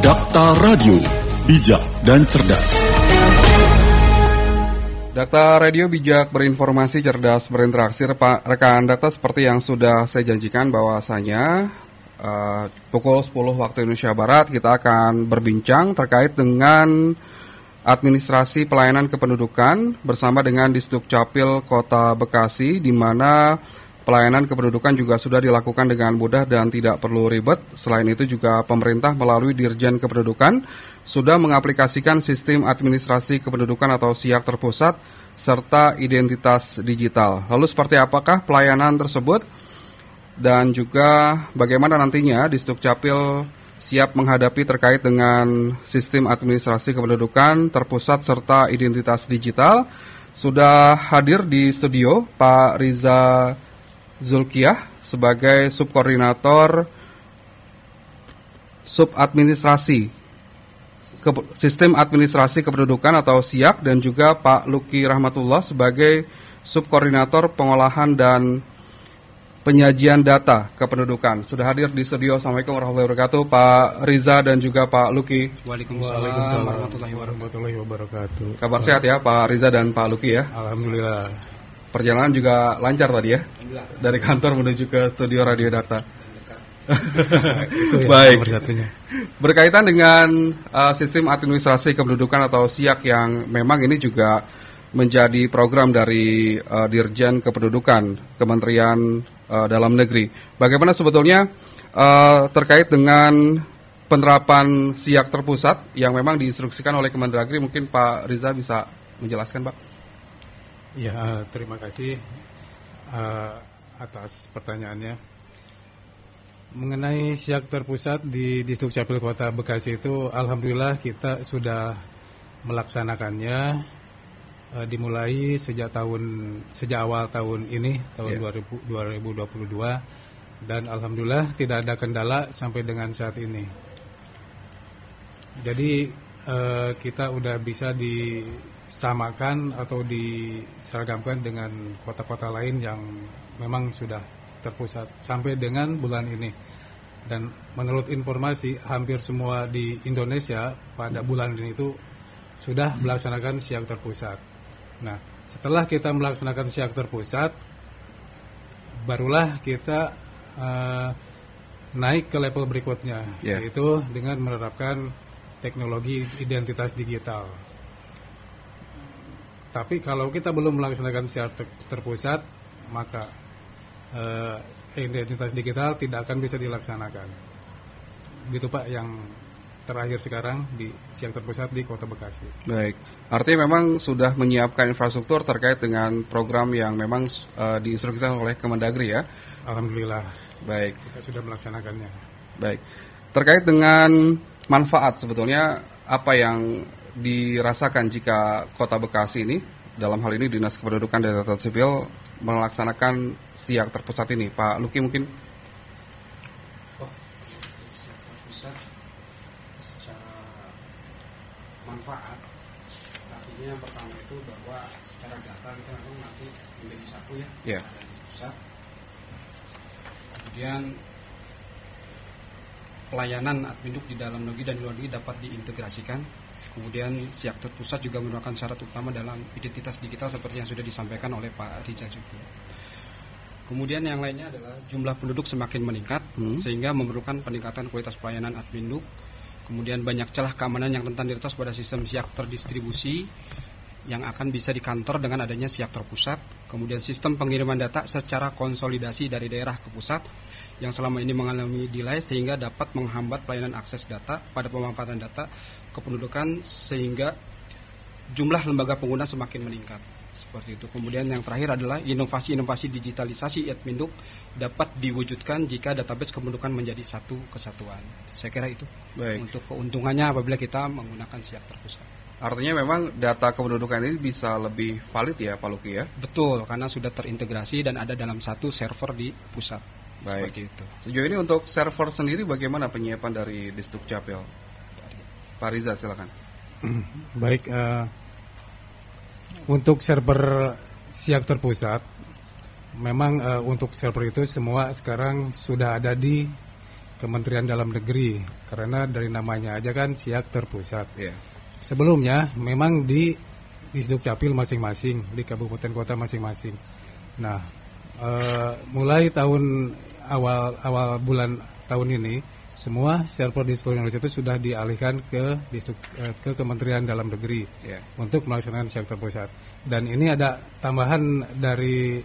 Dakta Radio, bijak dan cerdas. Dakta Radio bijak berinformasi, cerdas berinteraksi. Pak rekan Dakta, seperti yang sudah saya janjikan bahwasanya pukul 10 waktu Indonesia Barat kita akan berbincang terkait dengan administrasi pelayanan kependudukan bersama dengan Disdukcapil Kota Bekasi, di mana pelayanan kependudukan juga sudah dilakukan dengan mudah dan tidak perlu ribet. Selain itu juga pemerintah melalui Dirjen Kependudukan sudah mengaplikasikan sistem administrasi kependudukan atau SIAK terpusat serta identitas digital. Lalu seperti apakah pelayanan tersebut dan juga bagaimana nantinya Disdukcapil siap menghadapi terkait dengan sistem administrasi kependudukan terpusat serta identitas digital? Sudah hadir di studio Pak Riza Zulkifliah sebagai subkoordinator subadministrasi sistem administrasi kependudukan atau SIAK, dan juga Pak Luki Rahmatullah sebagai subkoordinator pengolahan dan penyajian data kependudukan. Sudah hadir di studio. Assalamualaikum warahmatullahi wabarakatuh, Pak Riza dan juga Pak Luki. Waalaikumsalam warahmatullahi wabarakatuh. Kabar sehat ya Pak Riza dan Pak Luki ya? Alhamdulillah. Perjalanan juga lancar tadi ya, dari kantor menuju ke studio Radio Dakta. Baik. Berkaitan dengan sistem administrasi kependudukan atau SIAK yang memang ini juga menjadi program dari Dirjen Kependudukan Kementerian Dalam Negeri. Bagaimana sebetulnya terkait dengan penerapan SIAK terpusat yang memang diinstruksikan oleh Kemendagri? Mungkin Pak Riza bisa menjelaskan, Pak. Ya, terima kasih atas pertanyaannya. Mengenai SIAK terpusat di Disdukcapil Kota Bekasi itu, alhamdulillah kita sudah melaksanakannya dimulai sejak awal tahun ini, tahun 2022, dan alhamdulillah tidak ada kendala sampai dengan saat ini. Jadi kita udah bisa disamakan atau diseragamkan dengan kota-kota lain yang memang sudah terpusat sampai dengan bulan ini. Dan menurut informasi, hampir semua di Indonesia pada bulan ini itu sudah melaksanakan SIAK terpusat. Nah, setelah kita melaksanakan SIAK terpusat, barulah kita naik ke level berikutnya, yaitu dengan menerapkan teknologi identitas digital. Tapi kalau kita belum melaksanakan SIAK terpusat, maka identitas digital tidak akan bisa dilaksanakan. Gitu Pak, yang terakhir sekarang di SIAK terpusat di Kota Bekasi. Baik, artinya memang sudah menyiapkan infrastruktur terkait dengan program yang memang diinstruksikan oleh Kemendagri ya? Alhamdulillah. Baik. Kita sudah melaksanakannya. Baik, terkait dengan manfaat sebetulnya apa yang dirasakan jika Kota Bekasi ini, dalam hal ini Dinas Kependudukan dan Catatan Sipil, melaksanakan SIAK terpusat ini? Pak Luki mungkin? SIAK terpusat secara manfaat, artinya yang pertama itu bahwa secara data kita memang nanti menjadi satu ya, dari pusat. Kemudian pelayanan adminduk di dalam negeri dan luar negeri dapat diintegrasikan. Kemudian SIAK terpusat juga merupakan syarat utama dalam identitas digital seperti yang sudah disampaikan oleh Pak Riza juga. Kemudian yang lainnya adalah jumlah penduduk semakin meningkat sehingga memerlukan peningkatan kualitas pelayanan adminduk. Kemudian banyak celah keamanan yang rentan diretas pada sistem SIAK terdistribusi yang akan bisa dikantor dengan adanya SIAK terpusat. Kemudian sistem pengiriman data secara konsolidasi dari daerah ke pusat yang selama ini mengalami delay sehingga dapat menghambat pelayanan akses data pada pemanfaatan data kependudukan sehingga jumlah lembaga pengguna semakin meningkat. Seperti itu. Kemudian yang terakhir adalah inovasi-inovasi digitalisasi adminduk dapat diwujudkan jika database kependudukan menjadi satu kesatuan. Saya kira itu. Baik. Untuk keuntungannya apabila kita menggunakan SIAK terpusat. Artinya memang data kependudukan ini bisa lebih valid ya Pak Luki ya? Betul, karena sudah terintegrasi dan ada dalam satu server di pusat. Baik. Seperti itu. Sejauh ini untuk server sendiri bagaimana penyiapan dari Disdukcapil? Pak Riza silakan. Baik, untuk server SIAK terpusat, memang untuk server itu semua sekarang sudah ada di Kementerian Dalam Negeri, karena dari namanya aja kan SIAK terpusat. Iya. Sebelumnya memang di Disdukcapil masing-masing, di kabupaten kota masing-masing. Nah, mulai awal bulan tahun ini, semua server di seluruh Indonesia itu sudah dialihkan ke Kementerian Dalam Negeri untuk melaksanakan SIAK terpusat. Dan ini ada tambahan dari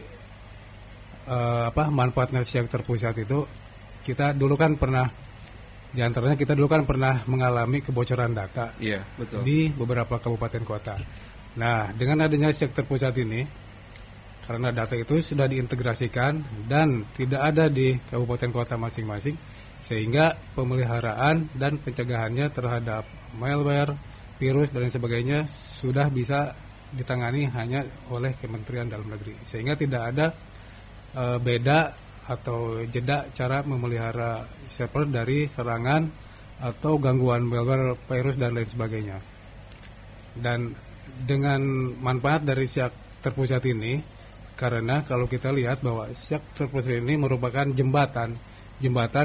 manfaatnya SIAK terpusat itu. Kita dulu kan pernah mengalami kebocoran data betul. di beberapa kabupaten kota. Nah, dengan adanya SIAK terpusat ini, karena data itu sudah diintegrasikan dan tidak ada di kabupaten kota masing-masing, sehingga pemeliharaan dan pencegahannya terhadap malware, virus dan sebagainya sudah bisa ditangani hanya oleh Kementerian Dalam Negeri, sehingga tidak ada beda atau jeda cara memelihara server dari serangan atau gangguan malware, virus dan lain sebagainya. Dan dengan manfaat dari SIAK terpusat ini, karena kalau kita lihat bahwa SIAK terpusat ini merupakan jembatan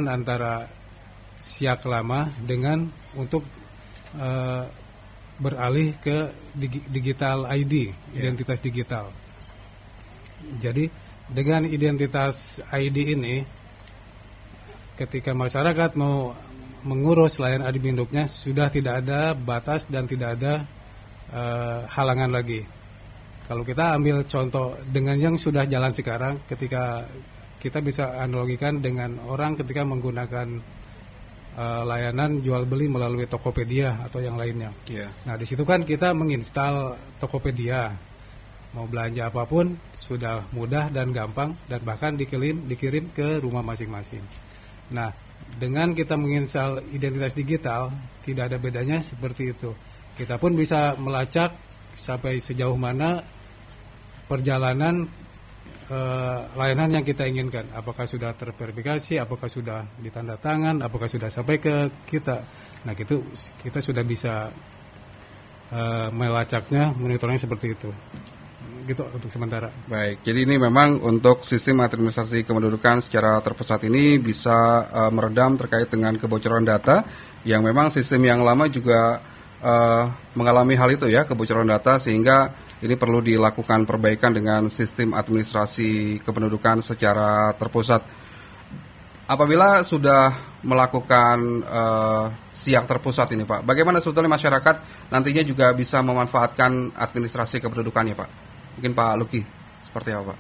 antara SIAK lama dengan untuk beralih ke digital ID, identitas digital. Jadi dengan identitas ID ini, ketika masyarakat mau mengurus layanan admin induknya, sudah tidak ada batas dan tidak ada halangan lagi. Kalau kita ambil contoh dengan yang sudah jalan sekarang, ketika kita bisa analogikan dengan orang ketika menggunakan layanan jual beli melalui Tokopedia atau yang lainnya. Nah, di situ kan kita menginstal Tokopedia. Mau belanja apapun sudah mudah dan gampang, dan bahkan dikirim ke rumah masing-masing. Nah, dengan kita menginstal identitas digital, tidak ada bedanya seperti itu. Kita pun bisa melacak sampai sejauh mana perjalanan layanan yang kita inginkan. Apakah sudah terverifikasi, apakah sudah ditanda tangan, apakah sudah sampai ke kita. Nah, gitu kita sudah bisa melacaknya, monitornya seperti itu. Gitu untuk sementara. Baik, jadi ini memang untuk sistem administrasi kependudukan secara terpusat ini bisa meredam terkait dengan kebocoran data, yang memang sistem yang lama juga mengalami hal itu ya, kebocoran data, sehingga ini perlu dilakukan perbaikan dengan sistem administrasi kependudukan secara terpusat. Apabila sudah melakukan SIAK terpusat ini Pak, bagaimana sebetulnya masyarakat nantinya juga bisa memanfaatkan administrasi kependudukannya Pak? Mungkin Pak Luki, seperti apa Pak?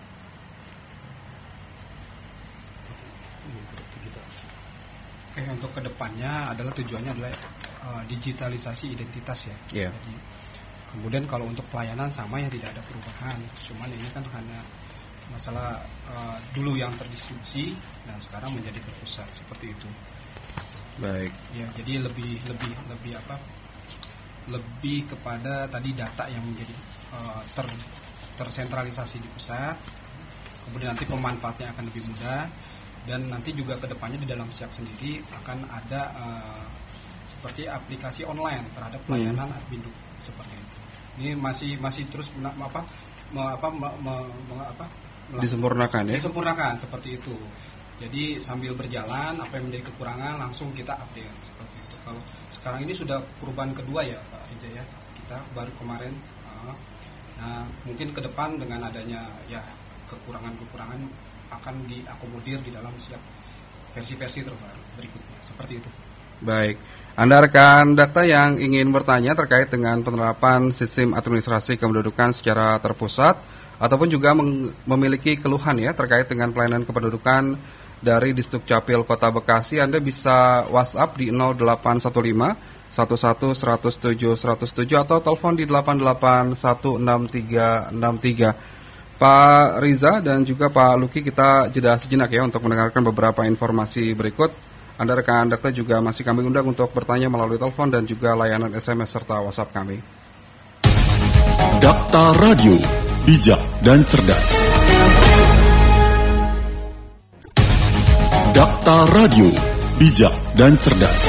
Oke, untuk kedepannya adalah tujuannya adalah digitalisasi identitas ya. Jadi, kemudian kalau untuk pelayanan sama ya, tidak ada perubahan. Cuman ini kan hanya masalah dulu yang terdistribusi dan sekarang menjadi terpusat seperti itu. Baik. Ya, jadi lebih kepada tadi data yang menjadi tersentralisasi di pusat, kemudian nanti pemanfaatnya akan lebih mudah, dan nanti juga kedepannya di dalam SIAK sendiri akan ada seperti aplikasi online terhadap pelayanan admin seperti itu. Ini masih terus disempurnakan ya? Disempurnakan seperti itu. Jadi sambil berjalan apa yang menjadi kekurangan langsung kita update seperti itu. Kalau sekarang ini sudah perubahan kedua ya Pak Rija ya, kita baru kemarin. Nah, mungkin ke depan dengan adanya ya kekurangan-kekurangan akan diakomodir di dalam SIAK versi-versi terbaru berikutnya, seperti itu. Baik, Anda rekan Dakta yang ingin bertanya terkait dengan penerapan sistem administrasi kependudukan secara terpusat, ataupun juga memiliki keluhan ya terkait dengan pelayanan kependudukan dari Disdukcapil Kota Bekasi, Anda bisa WhatsApp di 0815 11 107 107 atau telepon di 8816363. Pak Riza dan juga Pak Luki, kita jeda sejenak ya untuk mendengarkan beberapa informasi berikut. Anda rekan Dakta juga masih kami undang untuk bertanya melalui telepon dan juga layanan SMS serta WhatsApp kami. Dakta Radio, bijak dan cerdas. Dakta Radio, bijak dan cerdas.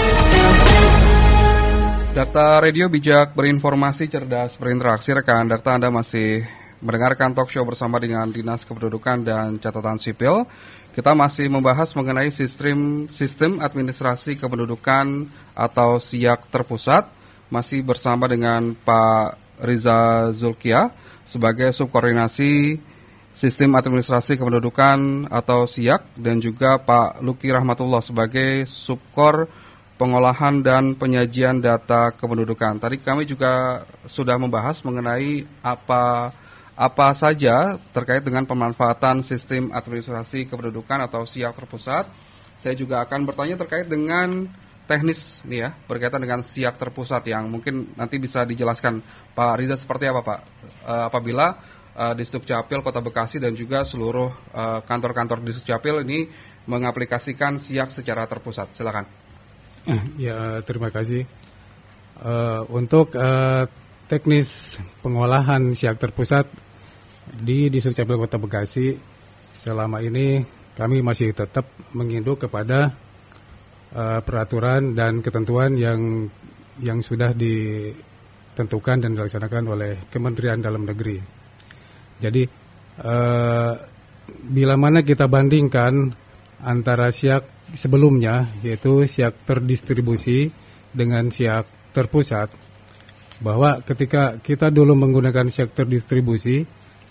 Dakta Radio, bijak berinformasi, cerdas berinteraksi. Rekan Dakta, Anda masih mendengarkan talk show bersama dengan Dinas Kependudukan dan Catatan Sipil. Kita masih membahas mengenai sistem administrasi kependudukan atau SIAK terpusat. Masih bersama dengan Pak Riza Zulkia sebagai subkoordinasi sistem administrasi kependudukan atau SIAK, dan juga Pak Luki Rahmatullah sebagai subkor pengolahan dan penyajian data kependudukan. Tadi kami juga sudah membahas mengenai apa saja terkait dengan pemanfaatan sistem administrasi kependudukan atau SIAK terpusat. Saya juga akan bertanya terkait dengan teknis nih ya, berkaitan dengan SIAK terpusat yang mungkin nanti bisa dijelaskan Pak Riza seperti apa Pak, apabila di Sdukcapil Kota Bekasi dan juga seluruh kantor-kantor di Sdukcapil ini mengaplikasikan SIAK secara terpusat. Silakan. Ya, terima kasih. Untuk teknis pengolahan SIAK terpusat di Sdukcapil Kota Bekasi, selama ini kami masih tetap menginduk kepada peraturan dan ketentuan yang sudah ditentukan dan dilaksanakan oleh Kementerian Dalam Negeri. Jadi bila mana kita bandingkan antara SIAK sebelumnya, yaitu SIAK terdistribusi dengan SIAK terpusat, bahwa ketika kita dulu menggunakan SIAK terdistribusi,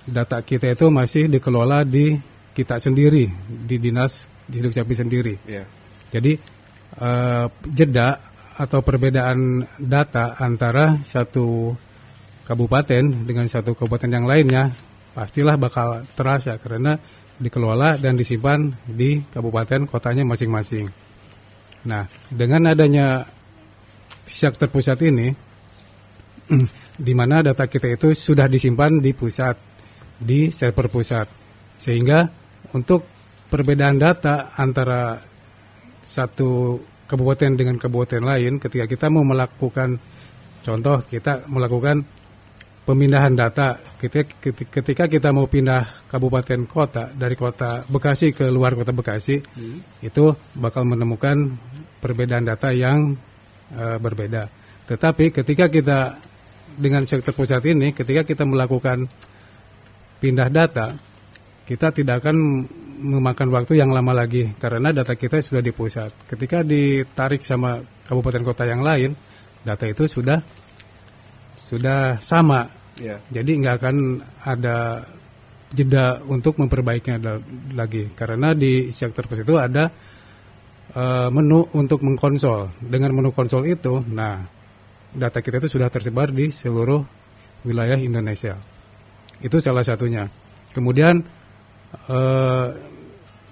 data kita itu masih dikelola di kita sendiri, di dinas di Sdukcapil sendiri. Yeah. Jadi jeda atau perbedaan data antara satu kabupaten dengan satu kabupaten yang lainnya pastilah bakal terasa karena dikelola dan disimpan di kabupaten kotanya masing-masing. Nah, dengan adanya SIAK terpusat ini, di mana data kita itu sudah disimpan di pusat, di server pusat, sehingga untuk perbedaan data antara satu kabupaten dengan kabupaten lain, ketika kita mau melakukan, contoh kita melakukan pemindahan data, ketika kita mau pindah kabupaten kota dari kota Bekasi ke luar kota Bekasi, itu bakal menemukan perbedaan data yang berbeda. Tetapi ketika kita dengan SIAK terpusat ini, ketika kita melakukan pindah data, kita tidak akan memakan waktu yang lama lagi karena data kita sudah di pusat. Ketika ditarik sama kabupaten kota yang lain, data itu sudah sama. Yeah. Jadi nggak akan ada jeda untuk memperbaikinya lagi karena di SIAK terpusat itu ada menu untuk mengkonsol. Dengan menu konsol itu, nah data kita itu sudah tersebar di seluruh wilayah Indonesia. Itu salah satunya. Kemudian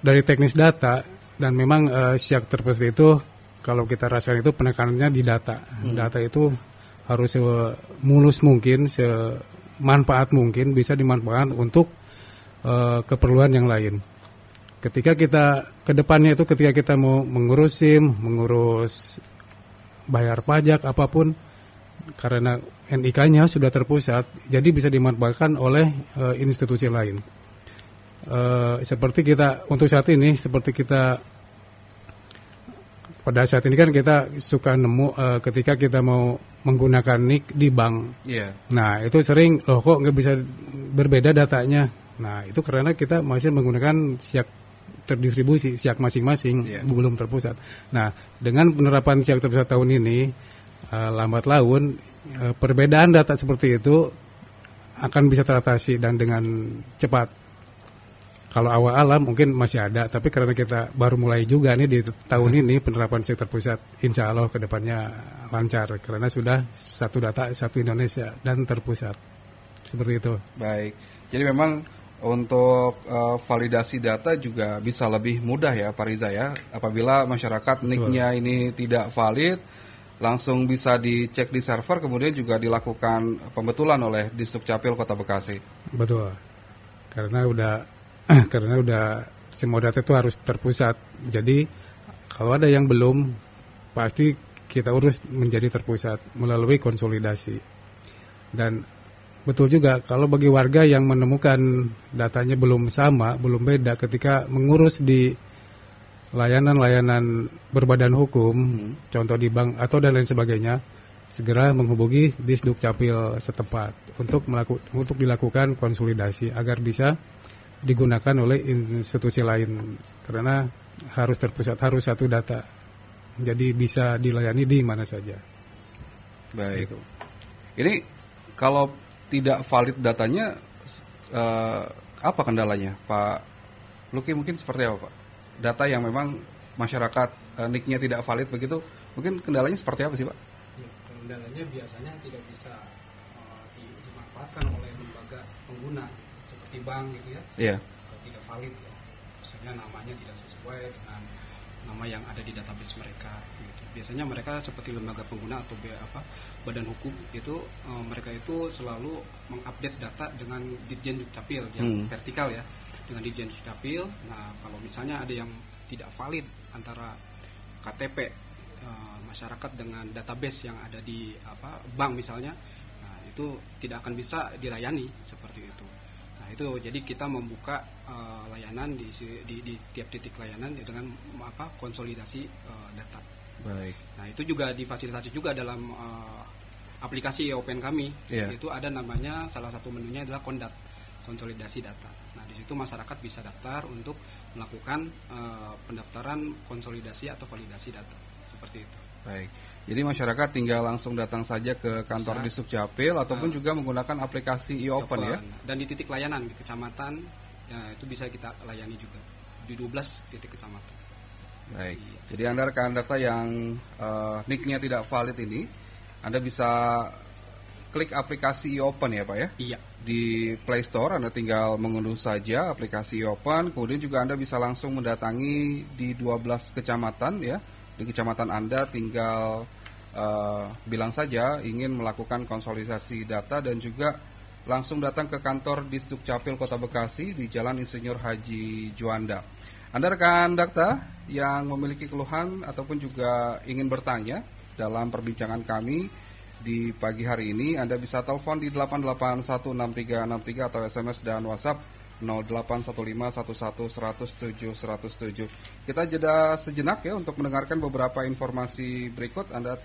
dari teknis data, dan memang SIAK terpusat itu kalau kita rasakan itu penekanannya di data. Data itu harus semulus mungkin, semanfaat mungkin, bisa dimanfaatkan untuk keperluan yang lain. Ketika kita ke depannya itu, ketika kita mau mengurus SIM, mengurus bayar pajak apapun, karena NIK-nya sudah terpusat, jadi bisa dimanfaatkan oleh institusi lain. Seperti kita untuk saat ini, seperti kita pada saat ini kan kita suka nemu ketika kita mau menggunakan NIK di bank. Yeah. Nah itu sering loh kok nggak bisa berbeda datanya. Nah itu karena kita masih menggunakan SIAK terdistribusi, SIAK masing-masing, belum terpusat. Nah dengan penerapan SIAK terpusat tahun ini, lambat laun perbedaan data seperti itu akan bisa teratasi dan dengan cepat. Kalau awal-awal mungkin masih ada, tapi karena kita baru mulai juga nih di tahun ini penerapan SIAK terpusat, insya Allah ke depannya lancar karena sudah satu data, satu Indonesia dan terpusat. Seperti itu. Baik, jadi memang untuk validasi data juga bisa lebih mudah ya Pak Riza ya. Apabila masyarakat NIK-nya ini tidak valid, langsung bisa dicek di server, kemudian juga dilakukan pembetulan oleh Sdukcapil Kota Bekasi. Betul, karena udah semua data itu harus terpusat. Jadi kalau ada yang belum, pasti kita urus menjadi terpusat melalui konsolidasi. Dan betul juga kalau bagi warga yang menemukan datanya belum sama, belum beda ketika mengurus di layanan-layanan berbadan hukum, contoh di bank atau dan lain sebagainya, segera menghubungi di Sdukcapil setempat untuk dilakukan konsolidasi agar bisa digunakan oleh institusi lain karena harus terpusat, harus satu data, jadi bisa dilayani di mana saja. Baik. Gitu. Ini kalau tidak valid datanya, apa kendalanya, Pak Luki? Mungkin seperti apa, Pak? Data yang memang masyarakat NIK-nya tidak valid begitu, mungkin kendalanya seperti apa sih, Pak? Ya, kendalanya biasanya tidak bisa dimanfaatkan oleh lembaga pengguna seperti bank gitu ya. Iya. Tidak valid ya. Maksudnya namanya tidak sesuai dengan nama yang ada di database mereka gitu. Biasanya mereka seperti lembaga pengguna atau badan hukum itu mereka itu selalu mengupdate data dengan Ditjen Dukcapil yang vertikal ya, dengan Ditjen Dukcapil. Nah, kalau misalnya ada yang tidak valid antara KTP masyarakat dengan database yang ada di bank misalnya, nah itu tidak akan bisa dilayani seperti itu. Nah, itu jadi kita membuka layanan di tiap titik layanan dengan konsolidasi data. Baik. Nah, itu juga difasilitasi juga dalam aplikasi Open kami. Yeah. Itu ada namanya, salah satu menunya adalah Kondat, konsolidasi data. Nah, di situ masyarakat bisa daftar untuk melakukan pendaftaran konsolidasi atau validasi data seperti itu. Baik. Jadi masyarakat tinggal langsung datang saja ke kantor Disdukcapil ataupun juga menggunakan aplikasi e-Open ya. Dan di titik layanan di kecamatan ya, itu bisa kita layani juga di 12 titik kecamatan. Baik. Jadi Anda rekan data yang NIK-nya tidak valid ini, Anda bisa klik aplikasi e-Open ya, Pak ya? Iya. Di Play Store Anda tinggal mengunduh saja aplikasi e-Open, kemudian juga Anda bisa langsung mendatangi di 12 kecamatan ya. Di kecamatan Anda tinggal bilang saja ingin melakukan konsolidasi data dan juga langsung datang ke kantor Disdukcapil Kota Bekasi di Jalan Insinyur Haji Juanda. Anda rekan data yang memiliki keluhan ataupun juga ingin bertanya dalam perbincangan kami di pagi hari ini, Anda bisa telepon di 8816363 atau SMS dan WhatsApp 0815111007. Kita jeda sejenak ya untuk mendengarkan beberapa informasi berikut. Anda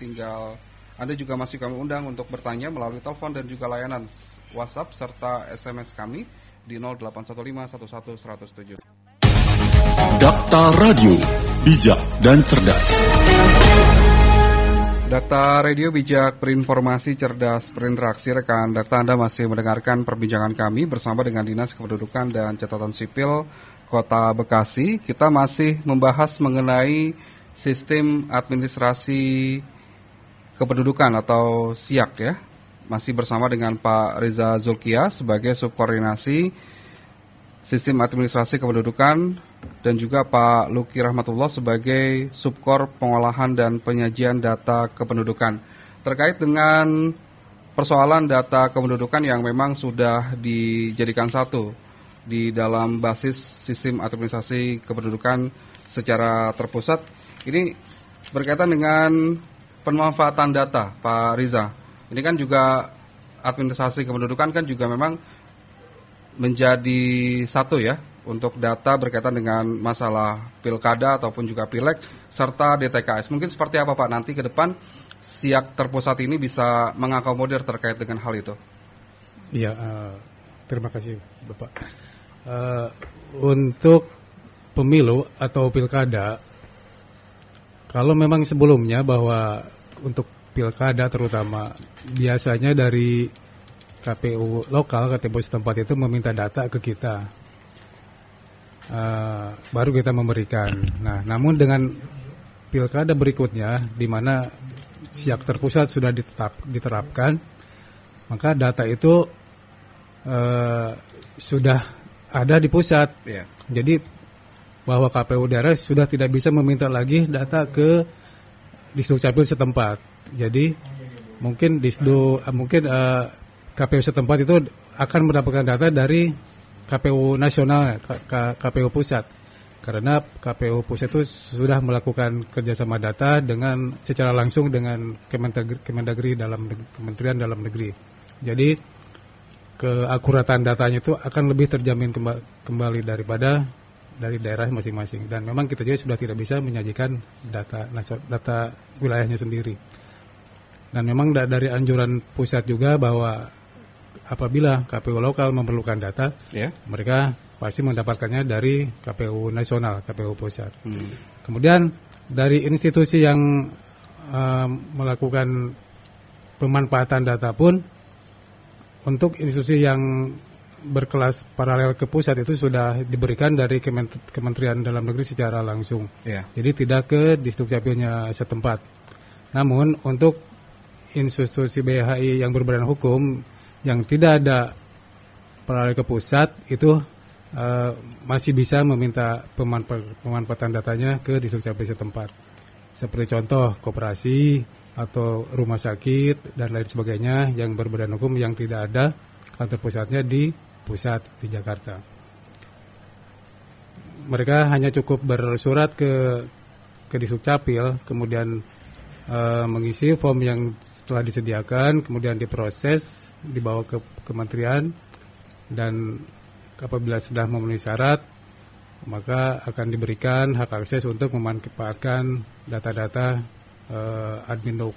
juga masih kami undang untuk bertanya melalui telepon dan juga layanan WhatsApp serta SMS kami di 0815111007. Dakta Radio, bijak dan cerdas. Dakta Radio bijak, berinformasi, cerdas, berinteraksi. Rekan Dakta, Anda masih mendengarkan perbincangan kami bersama dengan Dinas Kependudukan dan Catatan Sipil Kota Bekasi. Kita masih membahas mengenai sistem administrasi kependudukan atau SIAK ya. Masih bersama dengan Pak Riza Zulkia sebagai subkoordinasi sistem administrasi kependudukan dan juga Pak Luki Rahmatullah sebagai subkor pengolahan dan penyajian data kependudukan. Terkait dengan persoalan data kependudukan yang memang sudah dijadikan satu di dalam basis sistem administrasi kependudukan secara terpusat, ini berkaitan dengan pemanfaatan data, Pak Riza. Ini kan juga administrasi kependudukan kan juga memang menjadi satu ya untuk data berkaitan dengan masalah pilkada ataupun juga pileg serta DTKS. Mungkin seperti apa Pak nanti ke depan SIAK terpusat ini bisa mengakomodir terkait dengan hal itu? Iya, terima kasih Bapak. Untuk pemilu atau pilkada, kalau memang sebelumnya bahwa untuk pilkada terutama biasanya dari KPU lokal, KPU setempat itu meminta data ke kita, baru kita memberikan. Nah, namun dengan pilkada berikutnya, di mana SIAK terpusat sudah diterapkan, maka data itu sudah ada di pusat. Yeah. Jadi bahwa KPU daerah sudah tidak bisa meminta lagi data ke Disdukcapil setempat. Jadi mungkin KPU setempat itu akan mendapatkan data dari KPU nasional, KPU pusat. Karena KPU pusat itu sudah melakukan kerjasama data dengan secara langsung dengan Kemendagri Kementerian Dalam Negeri. Jadi keakuratan datanya itu akan lebih terjamin kembali daripada dari daerah masing-masing. Dan memang kita juga sudah tidak bisa menyajikan data wilayahnya sendiri. Dan memang dari anjuran pusat juga bahwa apabila KPU lokal memerlukan data, mereka pasti mendapatkannya dari KPU nasional, KPU pusat. Kemudian dari institusi yang melakukan pemanfaatan data pun, untuk institusi yang berkelas paralel ke pusat itu sudah diberikan dari Kementerian Dalam Negeri secara langsung. Jadi tidak ke Disdukcapilnya setempat. Namun untuk institusi BHI yang berbadan hukum yang tidak ada paralel ke pusat itu masih bisa meminta pemanfaatan datanya ke Disdukcapil setempat. Seperti contoh koperasi atau rumah sakit dan lain sebagainya yang berbadan hukum yang tidak ada kantor pusatnya di pusat di Jakarta. Mereka hanya cukup bersurat ke Disdukcapil, kemudian mengisi form yang setelah disediakan, kemudian diproses, dibawa ke kementerian, dan apabila sudah memenuhi syarat, maka akan diberikan hak akses untuk memanfaatkan data-data admin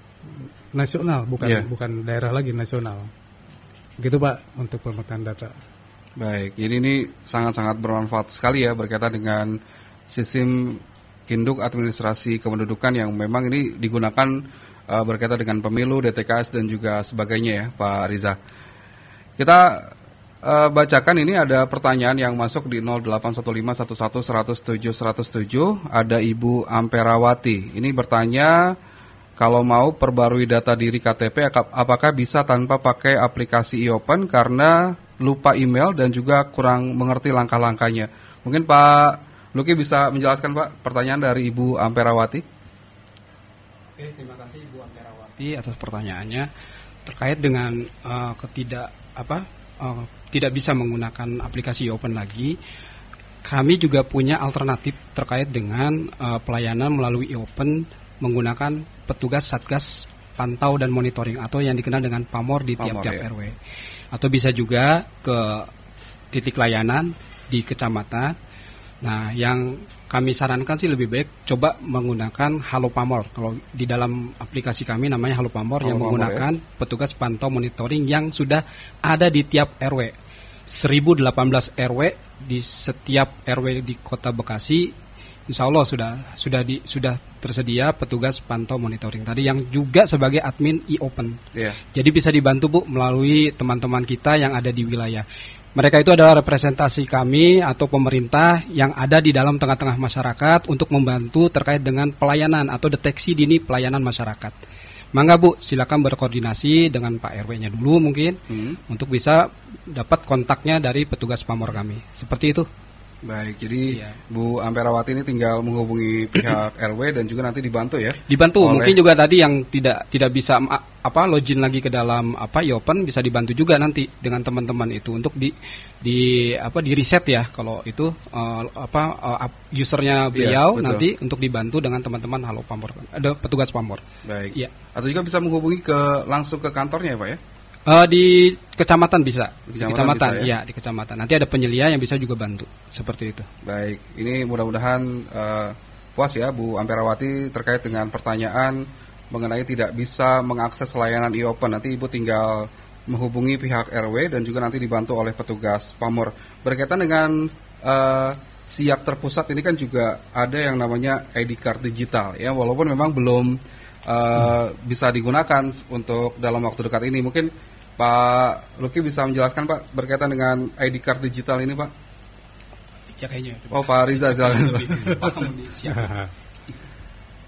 nasional, bukan daerah lagi, nasional. Gitu Pak untuk pemetaan data. Baik, jadi ini sangat-sangat bermanfaat sekali ya berkaitan dengan sistem induk administrasi kependudukan yang memang ini digunakan berkaitan dengan pemilu, DTKS dan juga sebagainya ya Pak Riza. Kita bacakan ini ada pertanyaan yang masuk di 081511107107. Ada Ibu Amperawati. Ini bertanya, kalau mau perbarui data diri KTP apakah bisa tanpa pakai aplikasi e-Open karena lupa email dan juga kurang mengerti langkah-langkahnya. Mungkin Pak Luki bisa menjelaskan Pak pertanyaan dari Ibu Amperawati. Oke, terima kasih Ibu Amperawati atas pertanyaannya terkait dengan tidak bisa menggunakan aplikasi e-Open lagi. Kami juga punya alternatif terkait dengan pelayanan melalui e-Open menggunakan petugas Satgas Pantau dan Monitoring atau yang dikenal dengan PAMOR di tiap-tiap RW. Atau bisa juga ke titik layanan di kecamatan. Nah, yang kami sarankan sih lebih baik coba menggunakan Halo PAMOR. Kalau di dalam aplikasi kami namanya Halo PAMOR yang menggunakan petugas pantau monitoring yang sudah ada di tiap RW. 1018 RW di setiap RW di Kota Bekasi. Insya Allah sudah tersedia petugas pantau monitoring tadi yang juga sebagai admin e-Open. Jadi bisa dibantu Bu melalui teman-teman kita yang ada di wilayah. Mereka itu adalah representasi kami atau pemerintah yang ada di dalam tengah-tengah masyarakat untuk membantu terkait dengan pelayanan atau deteksi dini pelayanan masyarakat. Mangga Bu, silakan berkoordinasi dengan Pak RW-nya dulu mungkin untuk bisa dapat kontaknya dari petugas PAMOR kami. Seperti itu. Baik, jadi Bu Amperawati ini tinggal menghubungi pihak RW dan juga nanti dibantu ya. Dibantu, mungkin juga tadi yang tidak bisa login lagi ke dalam e-Open bisa dibantu juga nanti dengan teman-teman itu untuk di reset ya kalau itu usernya beliau nanti untuk dibantu dengan teman-teman Halo PAMOR. Ada petugas PAMOR. Baik. Atau juga bisa menghubungi langsung ke kantornya ya Pak ya? Di kecamatan bisa. Di kecamatan bisa, ya? Di kecamatan. Nanti ada penyelia yang bisa juga bantu. Seperti itu. Baik, ini mudah-mudahan puas ya Bu Amperawati terkait dengan pertanyaan mengenai tidak bisa mengakses layanan e-Open. Nanti Ibu tinggal menghubungi pihak RW dan juga nanti dibantu oleh petugas PAMOR. Berkaitan dengan SIAK terpusat ini kan juga ada yang namanya ID card digital ya, walaupun memang belum bisa digunakan untuk dalam waktu dekat ini. Mungkin Pak Luki bisa menjelaskan Pak berkaitan dengan ID card digital ini Pak? Ya kayaknya. Oh Pak Riza silakan.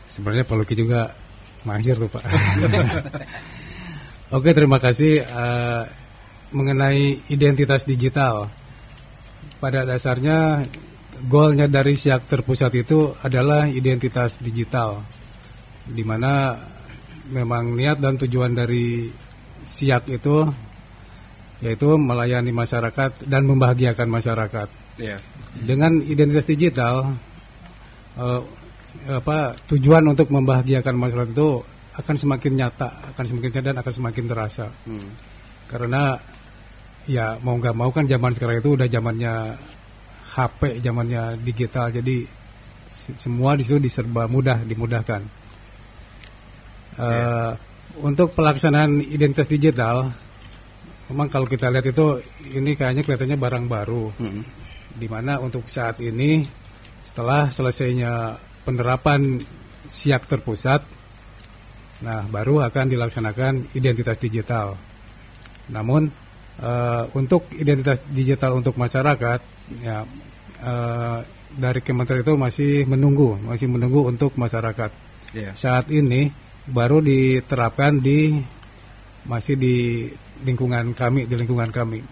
Sebenarnya Pak Luki juga mahir tuh Pak. Oke, terima kasih. Mengenai identitas digital, pada dasarnya goalnya dari SIAK terpusat itu adalah identitas digital, di mana memang niat dan tujuan dari SIAK itu yaitu melayani masyarakat dan membahagiakan masyarakat. Dengan identitas digital, tujuan untuk membahagiakan masyarakat itu akan semakin nyata, akan semakin nyata dan akan semakin terasa. Karena ya mau nggak mau kan zaman sekarang itu udah zamannya HP, zamannya digital, jadi semua di situ diserba dimudahkan. Untuk pelaksanaan identitas digital, memang kalau kita lihat itu ini kayaknya kelihatannya barang baru. di mana untuk saat ini setelah selesainya penerapan SIAK terpusat, nah baru akan dilaksanakan identitas digital. Namun untuk identitas digital untuk masyarakat, ya dari Kementerian itu masih menunggu untuk masyarakat. Saat ini baru diterapkan masih di lingkungan kami,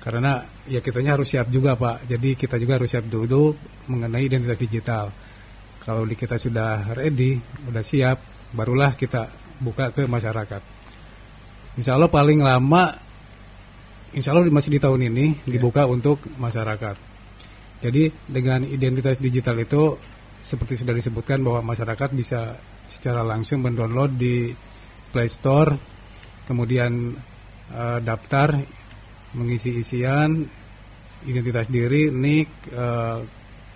karena ya kitanya harus siap juga Pak. Jadi kita juga harus siap dulu mengenai identitas digital. Kalau kita sudah ready, sudah siap, barulah kita buka ke masyarakat. Insya Allah paling lama, insya Allah masih di tahun ini dibuka untuk masyarakat. Jadi dengan identitas digital itu seperti sudah disebutkan bahwa masyarakat bisa secara langsung mendownload di Play Store, kemudian daftar, mengisi isian, identitas diri, NIK,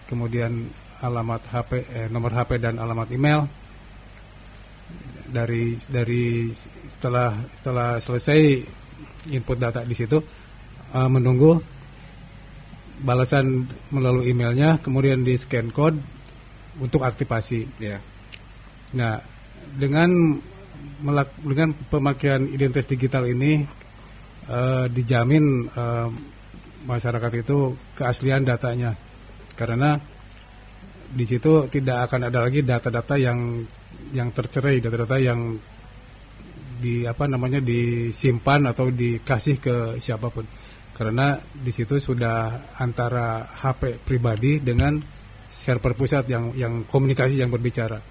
kemudian alamat HP, nomor HP dan alamat email. Dari setelah selesai input data di situ, menunggu balasan melalui emailnya, kemudian di scan code untuk aktivasi. Nah, dengan pemakaian identitas digital ini dijamin masyarakat itu keaslian datanya, karena di situ tidak akan ada lagi data-data yang tercerai, data-data yang disimpan atau dikasih ke siapapun, karena di situ sudah antara HP pribadi dengan server pusat yang komunikasi, yang berbicara.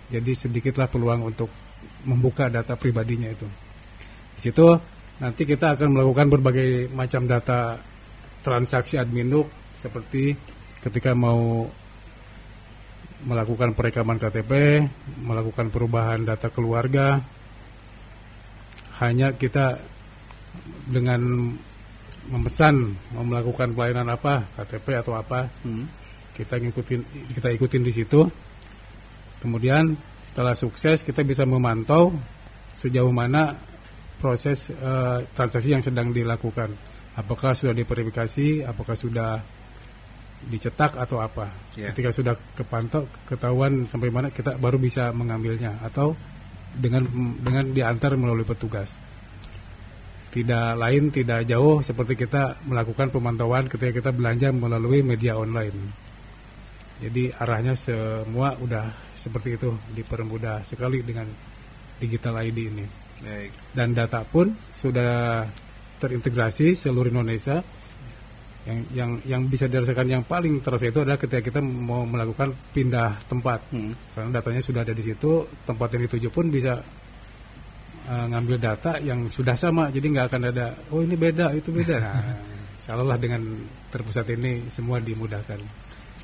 Jadi sedikitlah peluang untuk membuka data pribadinya itu. Di situ nanti kita akan melakukan berbagai macam data transaksi adminuk, seperti ketika mau melakukan perekaman KTP, melakukan perubahan data keluarga. Hanya kita dengan memesan mau melakukan pelayanan apa, KTP atau apa, kita ikutin di situ. Kemudian setelah sukses kita bisa memantau sejauh mana proses transaksi yang sedang dilakukan. Apakah sudah diverifikasi, apakah sudah dicetak atau apa. Ketika sudah ketahuan sampai mana, kita baru bisa mengambilnya, atau dengan diantar melalui petugas. Tidak jauh seperti kita melakukan pemantauan ketika kita belanja melalui media online. Jadi arahnya semua udah seperti itu, dipermudah sekali dengan digital ID ini. Baik. Dan data pun sudah terintegrasi seluruh Indonesia. Yang bisa dirasakan, yang paling terasa itu adalah ketika kita mau melakukan pindah tempat, karena datanya sudah ada di situ. Tempat yang dituju pun bisa ngambil data yang sudah sama, jadi nggak akan ada ini beda, itu beda. Nah, insya Allah dengan terpusat ini semua dimudahkan.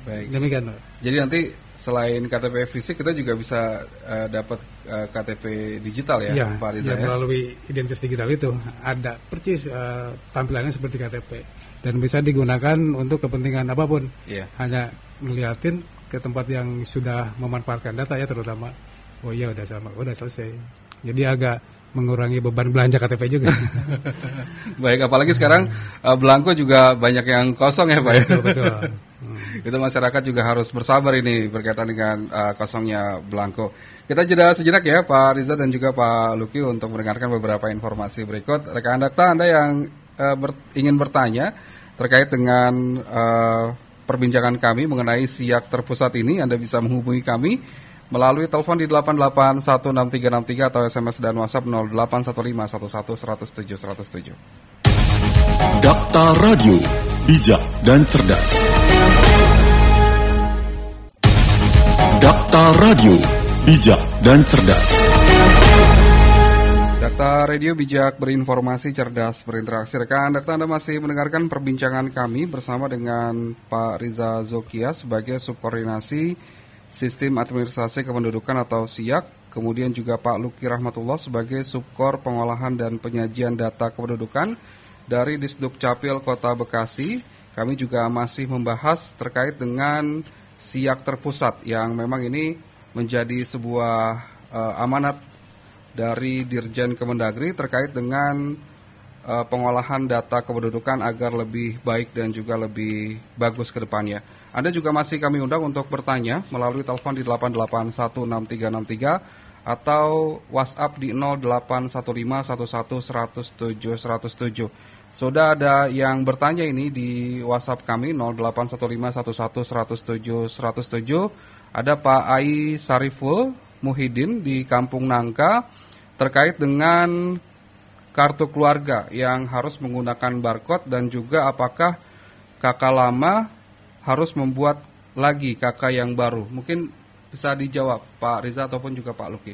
Baik. Demikian. Jadi nanti selain KTP fisik, kita juga bisa dapat KTP digital ya, Pak Riza? Ya, melalui identitas digital itu ada percis tampilannya seperti KTP, dan bisa digunakan untuk kepentingan apapun. Hanya ngeliatin ke tempat yang sudah memanfaatkan data ya, terutama. Oh iya, udah sama, udah selesai. Jadi agak mengurangi beban belanja KTP juga. Baik, apalagi sekarang belangko juga banyak yang kosong ya Pak ya. Betul. Itu masyarakat juga harus bersabar ini berkaitan dengan kosongnya belangko. Kita jeda sejenak ya Pak Riza dan juga Pak Luki untuk mendengarkan beberapa informasi berikut. Rekan data Anda yang ingin bertanya terkait dengan perbincangan kami mengenai SIAK terpusat ini, Anda bisa menghubungi kami melalui telepon di 88163363 atau SMS dan WhatsApp 0815111007. Dakta Radio, bijak dan cerdas. Dakta Radio, bijak dan cerdas. Dakta Radio, bijak berinformasi, cerdas berinteraksi. Rekan Dakta, Anda masih mendengarkan perbincangan kami bersama dengan Pak Riza Zokia sebagai subkoordinasi Sistem Administrasi Kependudukan atau SIAK, kemudian juga Pak Luki Rahmatullah sebagai Subkor Pengolahan dan Penyajian Data Kependudukan dari Disduk Capil Kota Bekasi. Kami juga masih membahas terkait dengan SIAK terpusat yang memang ini menjadi sebuah amanat dari Dirjen Kemendagri terkait dengan pengolahan data kependudukan agar lebih baik dan juga lebih bagus ke depannya. Anda juga masih kami undang untuk bertanya melalui telepon di 8816363 atau WhatsApp di 0815111007. Sudah ada yang bertanya ini di WhatsApp kami 0815111007. Ada Pak Ai Sariful Muhyiddin di Kampung Nangka terkait dengan kartu keluarga yang harus menggunakan barcode dan juga apakah kakak lama harus membuat lagi kakak yang baru. Mungkin bisa dijawab Pak Riza ataupun juga Pak Luki.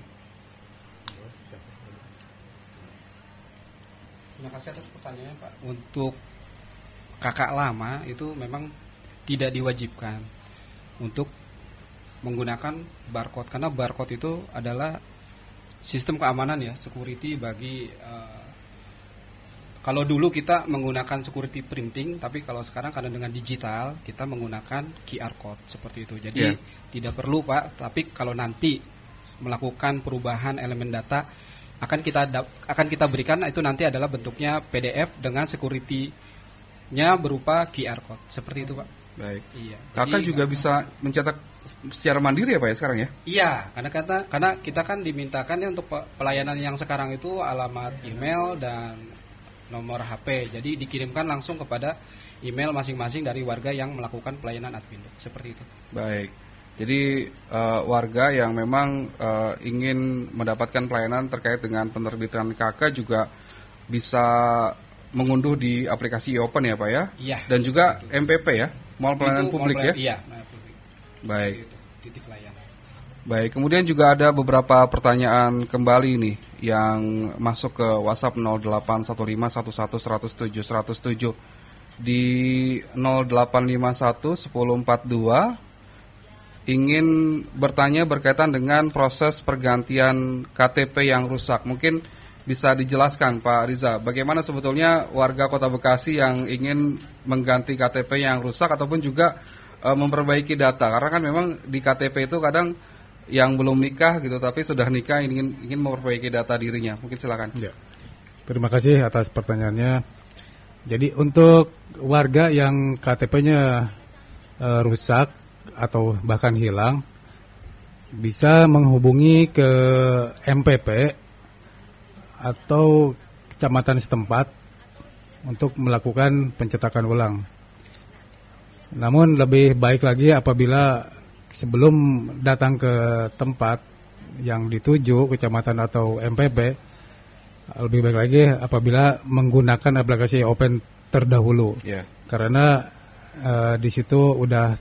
Terima kasih atas pertanyaannya Pak. Untuk kakak lama itu memang tidak diwajibkan untuk menggunakan barcode, karena barcode itu adalah sistem keamanan ya, security bagi kalau dulu kita menggunakan security printing, tapi kalau sekarang karena dengan digital kita menggunakan QR code seperti itu. Jadi tidak perlu Pak, tapi kalau nanti melakukan perubahan elemen data akan kita berikan, itu nanti adalah bentuknya PDF dengan security-nya berupa QR code seperti itu Pak. Baik. Iya. Kakak jadi, juga bisa mencetak secara mandiri ya Pak ya sekarang ya? Iya, karena kita kan dimintakan ya untuk pelayanan yang sekarang itu alamat email dan nomor HP. Jadi dikirimkan langsung kepada email masing-masing dari warga yang melakukan pelayanan Adpinduk. Seperti itu. Baik. Jadi warga yang memang ingin mendapatkan pelayanan terkait dengan penerbitan KK juga bisa mengunduh di aplikasi e-Open ya Pak ya? Iya. Dan juga MPP ya? Mall Pelayanan Publik ya? Iya, publik. Baik. Titik layanan. Baik, kemudian juga ada beberapa pertanyaan kembali nih yang masuk ke WhatsApp 0815111007 di 08511042 ingin bertanya berkaitan dengan proses pergantian KTP yang rusak. Mungkin bisa dijelaskan Pak Riza, bagaimana sebetulnya warga Kota Bekasi yang ingin mengganti KTP yang rusak ataupun juga memperbaiki data, karena kan memang di KTP itu kadang yang belum nikah gitu tapi sudah nikah ingin memperbaiki data dirinya. Mungkin silakan. Ya. Terima kasih atas pertanyaannya. Jadi untuk warga yang KTP-nya rusak atau bahkan hilang, bisa menghubungi ke MPP atau kecamatan setempat untuk melakukan pencetakan ulang. Namun lebih baik lagi apabila sebelum datang ke tempat yang dituju, kecamatan atau MPP, lebih baik lagi apabila menggunakan aplikasi Open terdahulu. Karena di situ udah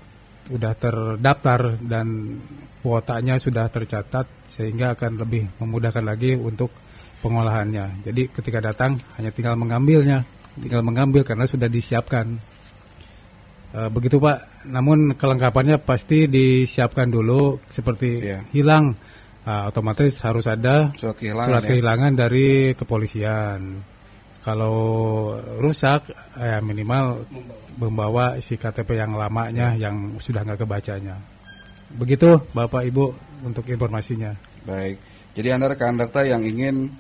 terdaftar dan kuotanya sudah tercatat, sehingga akan lebih memudahkan lagi untuk pengolahannya. Jadi ketika datang hanya tinggal mengambil karena sudah disiapkan. Begitu Pak. Namun kelengkapannya pasti disiapkan dulu, seperti hilang, otomatis harus ada surat kehilangan dari kepolisian. Kalau rusak, minimal membawa si KTP yang lamanya yang sudah nggak kebacanya. Begitu Bapak Ibu untuk informasinya. Baik. Jadi Anda rekan data yang ingin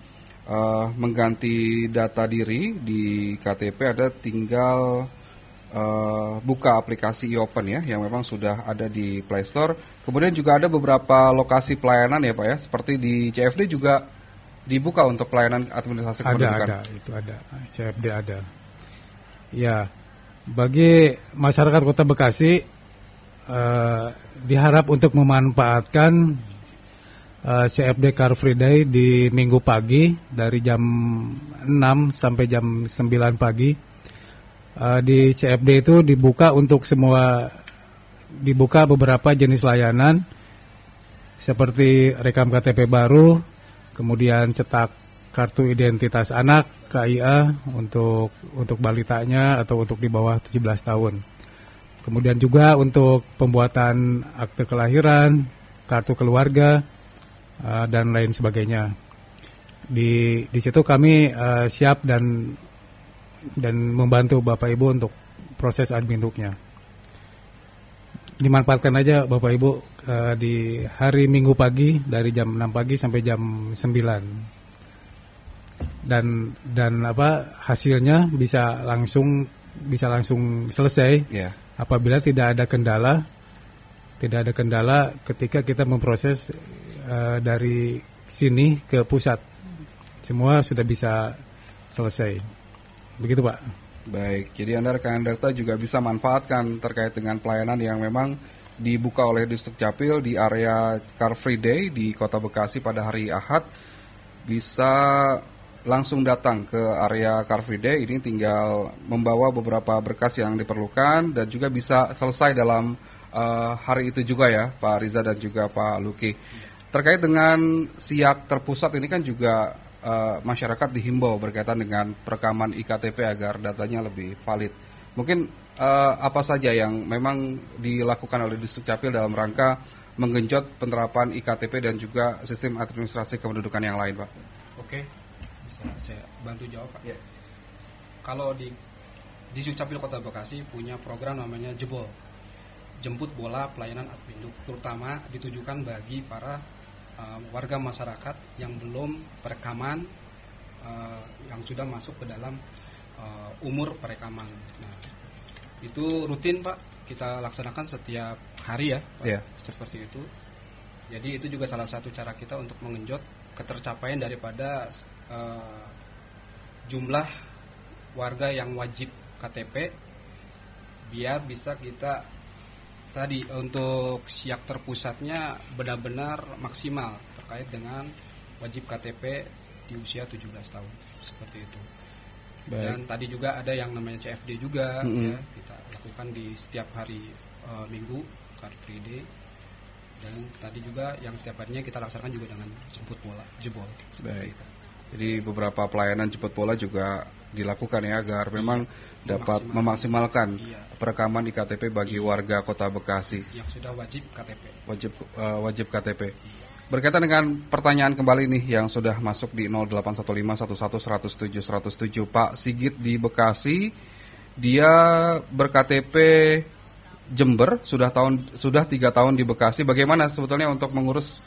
mengganti data diri di KTP, ada tinggal buka aplikasi e-Open ya, yang memang sudah ada di Play Store. Kemudian juga ada beberapa lokasi pelayanan ya Pak ya, seperti di CFD juga dibuka untuk pelayanan administrasi kependudukan. Ada, CFD ada. Ya, bagi masyarakat Kota Bekasi diharap untuk memanfaatkan CFD Car Free Day di Minggu pagi dari jam 6 sampai jam 9 pagi. Di CFD itu dibuka beberapa jenis layanan seperti rekam KTP baru, kemudian cetak kartu identitas anak KIA untuk balitanya atau untuk di bawah 17 tahun. Kemudian juga untuk pembuatan akte kelahiran, kartu keluarga, dan lain sebagainya. Di situ kami siap dan membantu Bapak Ibu untuk proses adminduknya. Dimanfaatkan aja Bapak Ibu di hari Minggu pagi dari jam 6 pagi sampai jam 9. dan hasilnya bisa langsung selesai apabila tidak ada kendala ketika kita memproses dari sini ke pusat, semua sudah bisa selesai. Begitu Pak. Baik, jadi Anda rekan data juga bisa manfaatkan terkait dengan pelayanan yang memang dibuka oleh Distrik Capil di area Car Free Day di Kota Bekasi pada hari Ahad. Bisa langsung datang ke area Car Free Day, ini tinggal membawa beberapa berkas yang diperlukan dan juga bisa selesai dalam hari itu juga ya Pak Riza dan juga Pak Luki. Terkait dengan siak terpusat ini kan juga masyarakat dihimbau berkaitan dengan perekaman IKTP agar datanya lebih valid. Mungkin apa saja yang memang dilakukan oleh Distrik Capil dalam rangka menggenjot penerapan IKTP dan juga sistem administrasi kependudukan yang lain, Pak? Oke. Saya bantu jawab Pak. Kalau di Distrik Capil Kota Bekasi punya program namanya Jemput Bola Pelayanan Adpinduk, terutama ditujukan bagi para warga masyarakat yang belum perekaman, yang sudah masuk ke dalam umur perekaman. Nah, itu rutin Pak, kita laksanakan setiap hari ya Pak, seperti itu. Jadi itu juga salah satu cara kita untuk mengenjot ketercapaian daripada jumlah warga yang wajib KTP, biar bisa kita tadi untuk siak terpusatnya benar-benar maksimal terkait dengan wajib KTP di usia 17 tahun seperti itu. Baik. Dan tadi juga ada yang namanya CFD juga ya, kita lakukan di setiap hari Minggu, Car Free Day. Dan tadi juga yang setiap harinya kita laksanakan juga dengan jebol. Baik. Jadi beberapa pelayanan jemput bola juga dilakukan ya agar memang dapat memaksimalkan perekaman IKTP bagi warga Kota Bekasi yang sudah wajib KTP. Wajib KTP. Berkaitan dengan pertanyaan kembali nih yang sudah masuk di 0815111107 Pak Sigit di Bekasi, dia berKTP Jember sudah 3 tahun di Bekasi. Bagaimana sebetulnya untuk mengurus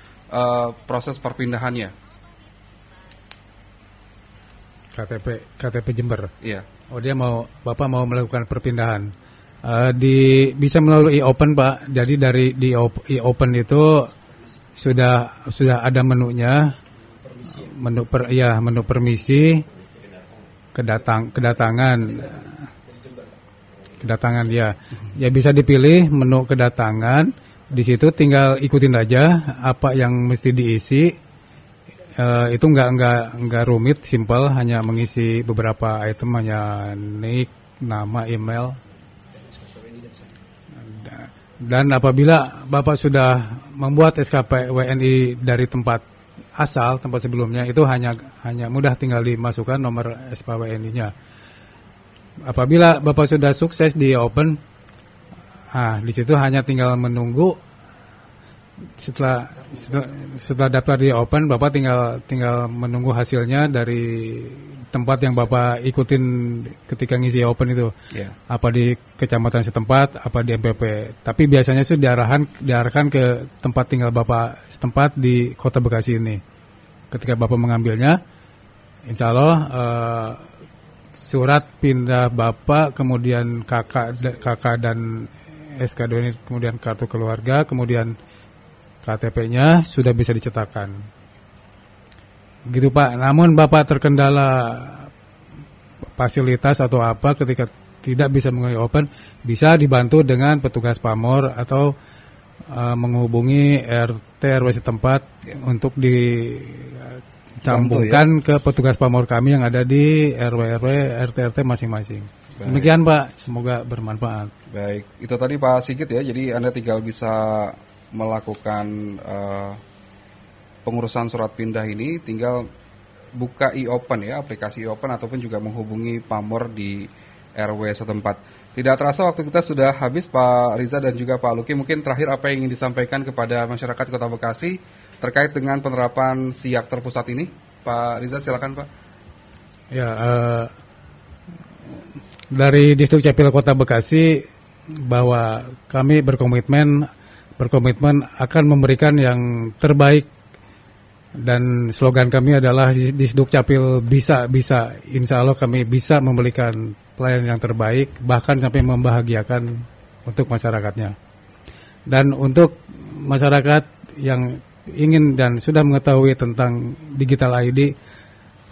proses perpindahannya? KTP Jember. Iya. Oh, Bapak mau melakukan perpindahan. Bisa melalui e-open Pak. Jadi dari di e-open itu sudah ada menunya. Menu permisi, kedatangan ya. Ya bisa dipilih menu kedatangan. Di situ tinggal ikutin aja apa yang mesti diisi. Itu nggak rumit, simpel, hanya mengisi beberapa item, hanya nick, nama, email. Dan apabila Bapak sudah membuat SKP WNI dari tempat sebelumnya, itu hanya mudah tinggal dimasukkan nomor SKP WNI-nya. Apabila Bapak sudah sukses di open, di situ hanya tinggal menunggu. Setelah daftar di open, Bapak tinggal menunggu hasilnya dari tempat yang Bapak ikutin ketika ngisi open itu. Apa di kecamatan setempat, apa di MPP. Tapi biasanya sih diarahkan ke tempat tinggal Bapak setempat di Kota Bekasi ini. Ketika Bapak mengambilnya, insya Allah surat pindah Bapak, kemudian kakak dan SK2 ini, kemudian kartu keluarga, kemudian KTP-nya sudah bisa dicetakkan. Gitu Pak. Namun Bapak terkendala fasilitas atau apa ketika tidak bisa menggunakan open, bisa dibantu dengan petugas Pamor atau menghubungi RT RW setempat untuk dicambungkan ke petugas Pamor kami yang ada di RW RT masing-masing. Baik. Demikian Pak, semoga bermanfaat. Baik, itu tadi Pak Sigit ya. Jadi Anda tinggal bisa melakukan pengurusan surat pindah ini, tinggal buka e-open ya, aplikasi e-open, ataupun juga menghubungi Pamor di RW setempat. Tidak terasa waktu kita sudah habis Pak Riza dan juga Pak Luki. Mungkin terakhir apa yang ingin disampaikan kepada masyarakat Kota Bekasi terkait dengan penerapan siak terpusat ini? Pak Riza silakan Pak. Ya, dari Distrik Capil Kota Bekasi bahwa kami berkomitmen akan memberikan yang terbaik Dan slogan kami adalah di Sdukcapil bisa, insya Allah kami bisa memberikan pelayanan yang terbaik, bahkan sampai membahagiakan untuk masyarakatnya. Dan untuk masyarakat yang ingin dan sudah mengetahui tentang digital ID,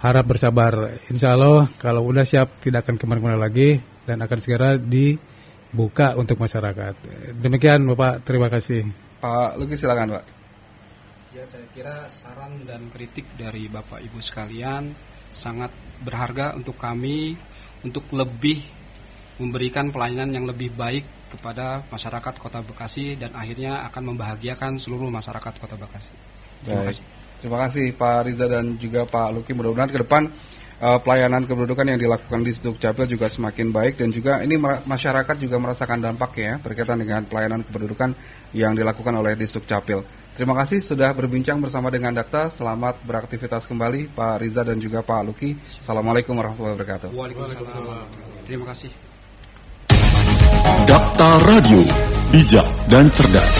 harap bersabar. Insya Allah kalau udah siap tidak akan kemana-mana lagi dan akan segera dibuka untuk masyarakat. Demikian Bapak, terima kasih. Pak Luki silakan Pak. Ya, saya kira saran dan kritik dari Bapak Ibu sekalian sangat berharga untuk kami untuk lebih memberikan pelayanan yang lebih baik kepada masyarakat Kota Bekasi dan akhirnya akan membahagiakan seluruh masyarakat Kota Bekasi. Terima kasih. Terima kasih Pak Riza dan juga Pak Luki. Mudah-mudahan ke depan pelayanan kependudukan yang dilakukan di Sdukcapil juga semakin baik dan juga ini masyarakat juga merasakan dampaknya berkaitan dengan pelayanan kependudukan yang dilakukan oleh Sdukcapil. Terima kasih sudah berbincang bersama dengan Dakta. Selamat beraktivitas kembali Pak Riza dan juga Pak Luki. Assalamualaikum warahmatullahi wabarakatuh. Waalaikumsalam. Terima kasih. Dakta Radio, bijak dan cerdas.